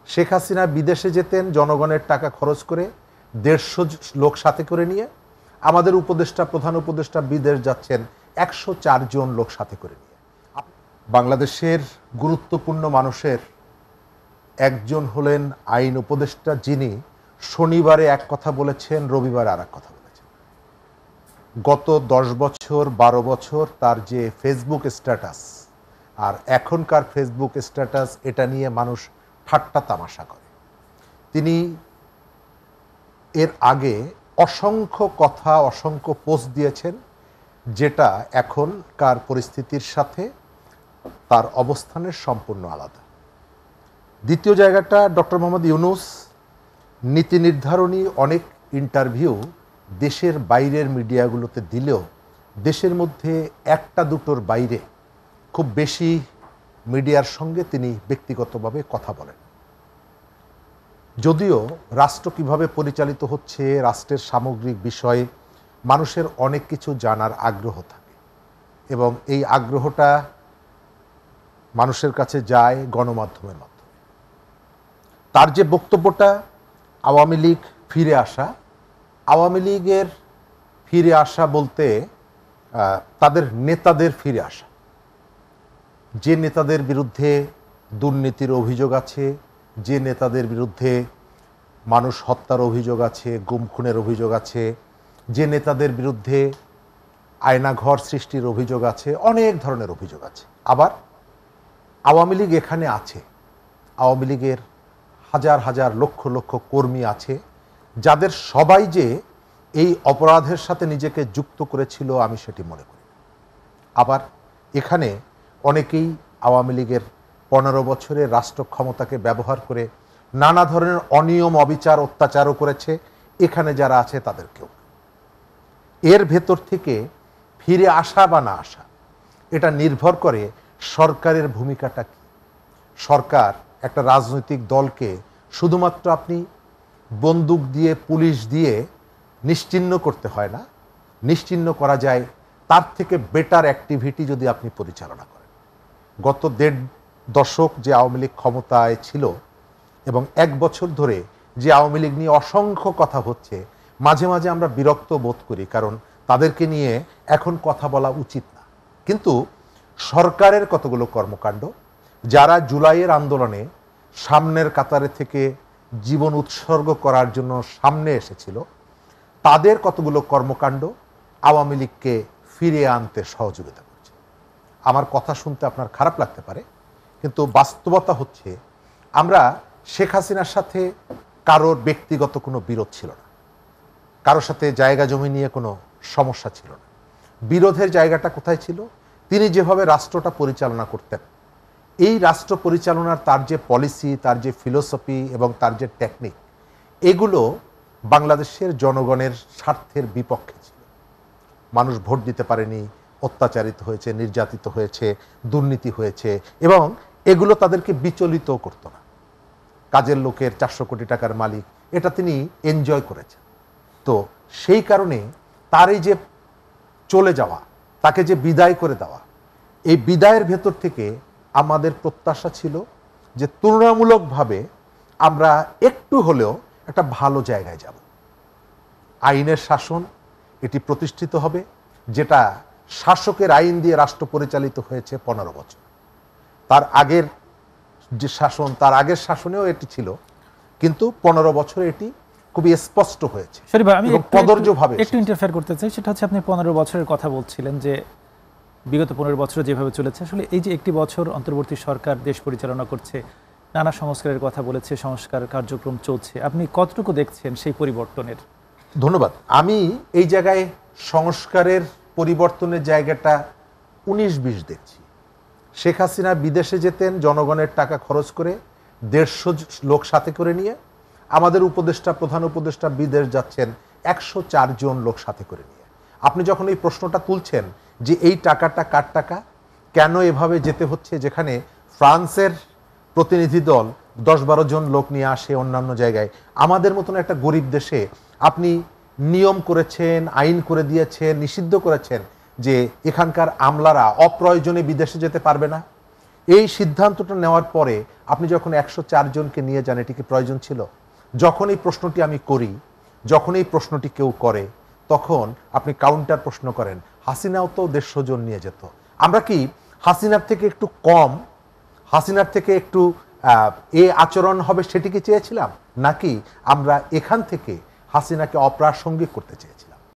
শেখ হাসিনা বিদেশে যেতেন জনগণের টাকা খরচ করে, 150 লোক সাথে করে নিয়ে। আমাদের উপদেষ্টা, প্রধান উপদেষ্টা বিদেশ যাচ্ছেন 104 জন লোক সাথে করে নিয়ে। বাংলাদেশের গুরুত্বপূর্ণ মানুষের একজন হলেন আইন উপদেষ্টা, যিনি শনিবারে এক কথা বলেছেন, রবিবারে আর এক কথা বলেছেন। গত 10 বছর 12 বছর তার যে ফেসবুক স্ট্যাটাস আর এখনকার ফেসবুক স্ট্যাটাস, এটা নিয়ে মানুষ ঠাট্টা তামাশা করে। তিনি এর আগে অসংখ্য কথা, অসংখ্য পোস্ট দিয়েছেন, যেটা এখনকার পরিস্থিতির সাথে তার অবস্থানের সম্পূর্ণ আলাদা। দ্বিতীয় জায়গাটা, ডক্টর মোহাম্মদ ইউনূস নীতি নির্ধারণী অনেক ইন্টারভিউ দেশের বাইরের মিডিয়াগুলোতে দিলেও দেশের মধ্যে একটা দুটোর বাইরে খুব বেশি মিডিয়ার সঙ্গে তিনি ব্যক্তিগতভাবে কথা বলেন। যদিও রাষ্ট্র কিভাবে পরিচালিত হচ্ছে, রাষ্ট্রের সামগ্রিক বিষয়ে মানুষের অনেক কিছু জানার আগ্রহ থাকে এবং এই আগ্রহটা মানুষের কাছে যায় গণমাধ্যমের মাধ্যমে। তার যে বক্তব্যটা, আওয়ামী লীগ ফিরে আসা, আওয়ামী লীগের ফিরে আসা বলতে তাদের নেতাদের ফিরে আসা, যে নেতাদের বিরুদ্ধে দুর্নীতির অভিযোগ আছে, যে নেতাদের বিরুদ্ধে মানুষ হত্যার অভিযোগ আছে, গুম খুনের অভিযোগ আছে, যে নেতাদের বিরুদ্ধে আয়নাঘর সৃষ্টির অভিযোগ আছে, অনেক ধরনের অভিযোগ আছে। আবার আওয়ামী লীগ এখানে আছে, আওয়ামী লীগের হাজার হাজার লক্ষ লক্ষ কর্মী আছে, যাদের সবাই যে এই অপরাধের সাথে নিজেকে যুক্ত করেছিল আমি সেটি মনে করি। আবার এখানে অনেকেই আওয়ামী লীগের 15 বছরের রাষ্ট্র ক্ষমতাকে ব্যবহার করে নানা ধরনের অনিয়ম, অবিচার, অত্যাচারও করেছে, এখানে যারা আছে তাদেরকেও। এর ভেতর থেকে ফিরে আসা বা না আসা, এটা নির্ভর করে সরকারের ভূমিকাটা কি। সরকার একটা রাজনৈতিক দলকে শুধুমাত্র আপনি বন্দুক দিয়ে, পুলিশ দিয়ে নিশ্চিহ্ন করতে হয় না, নিশ্চিহ্ন করা যায় তার থেকে বেটার অ্যাক্টিভিটি যদি আপনি পরিচালনা করেন। গত 1.5 দশক যে আওয়ামী লীগ ক্ষমতায় ছিল এবং 1 বছর ধরে যে আওয়ামী লীগ নিয়ে অসংখ্য কথা হচ্ছে, মাঝে মাঝে আমরা বিরক্ত বোধ করি, কারণ তাদেরকে নিয়ে এখন কথা বলা উচিত না। কিন্তু সরকারের কতগুলো কর্মকাণ্ড, যারা জুলাইয়ের আন্দোলনে সামনের কাতারে থেকে জীবন উৎসর্গ করার জন্য সামনে এসেছিল, তাদের কতগুলো কর্মকাণ্ড আওয়ামী লীগকে ফিরিয়ে আনতে সহযোগিতা করছে। আমার কথা শুনতে আপনার খারাপ লাগতে পারে, কিন্তু বাস্তবতা হচ্ছে আমরা শেখ হাসিনার সাথে কারোর ব্যক্তিগত কোনো বিরোধ ছিল না, কারোর সাথে জায়গা জমি নিয়ে কোনো সমস্যা ছিল না। বিরোধের জায়গাটা কোথায় ছিল? তিনি যেভাবে রাষ্ট্রটা পরিচালনা করতেন, এই রাষ্ট্র পরিচালনার তার যে পলিসি, তার যে ফিলোসফি এবং তার যে টেকনিক, এগুলো বাংলাদেশের জনগণের স্বার্থের বিপক্ষে ছিল। মানুষ ভোট দিতে পারেনি, অত্যাচারিত হয়েছে, নির্যাতিত হয়েছে, দুর্নীতি হয়েছে, এবং এগুলো তাদেরকে বিচলিত করত না। কাজের লোকের 400 কোটি টাকার মালিক, এটা তিনি এনজয় করেছেন। তো সেই কারণে তার এই যে চলে যাওয়া, তাকে যে বিদায় করে দেওয়া, এই বিদায়ের ভেতর থেকে আমাদের প্রত্যাশা ছিল যে তুলনামূলকভাবে আমরা একটু হলেও একটা ভালো জায়গায় যাব। আইনের শাসন এটি প্রতিষ্ঠিত হবে, যেটা শাসকের আইন দিয়ে রাষ্ট্র পরিচালিত হয়েছে 15 বছর। তার আগের যে শাসন, তার আগের শাসনেও এটি ছিল, কিন্তু 15 বছরে এটি খুবই স্পষ্ট হয়েছে। আমি একটু ইন্টারফেয়ার করতে চাই, সেটা হচ্ছে আপনি 15 বছরের কথা বলছিলেন, যে বিগত 15 বছর যেভাবে চলেছে, আসলে এই যে একটি বছর অন্তর্বর্তী সরকার দেশ পরিচালনা করছে, নানা সংস্কারের কথা বলেছে, সংস্কার কার্যক্রম চলছে, আপনি কতটুকু দেখছেন সেই পরিবর্তনের? ধন্যবাদ। আমি এই জায়গায় সংস্কারের পরিবর্তনের জায়গাটা 19-20 দেখছি। শেখ হাসিনা বিদেশে যেতেন জনগণের টাকা খরচ করে, 150 লোক সাথে করে নিয়ে। আমাদের উপদেষ্টা, প্রধান উপদেষ্টা বিদেশ যাচ্ছেন 104 জন লোক সাথে করে নিয়ে। আপনি যখন এই প্রশ্নটা তুলছেন যে এই টাকাটা কার টাকা, কেন এভাবে যেতে হচ্ছে, যেখানে ফ্রান্সের প্রতিনিধি দল 10-12 জন লোক নিয়ে আসে অন্যান্য জায়গায়, আমাদের মতন একটা গরিব দেশে আপনি নিয়ম করেছেন, আইন করে দিয়েছেন, নিষিদ্ধ করেছেন যে এখানকার আমলারা অপ্রয়োজনে বিদেশে যেতে পারবে না। এই সিদ্ধান্তটা নেওয়ার পরে আপনি যখন 104 জনকে নিয়ে যান, এটি কি প্রয়োজন ছিল? যখন এই প্রশ্নটি আমি করি, যখন এই প্রশ্নটি কেউ করে, তখন আপনি কাউন্টার প্রশ্ন করেন, হাসিনাও তো 150 জন নিয়ে যেত। আমরা কি হাসিনার থেকে একটু কম, হাসিনার থেকে একটু এ আচরণ হবে সেটিকে চেয়েছিলাম, নাকি আমরা এখান থেকে হাসিনাকে অপ্রাসঙ্গিক করতে চেয়েছি?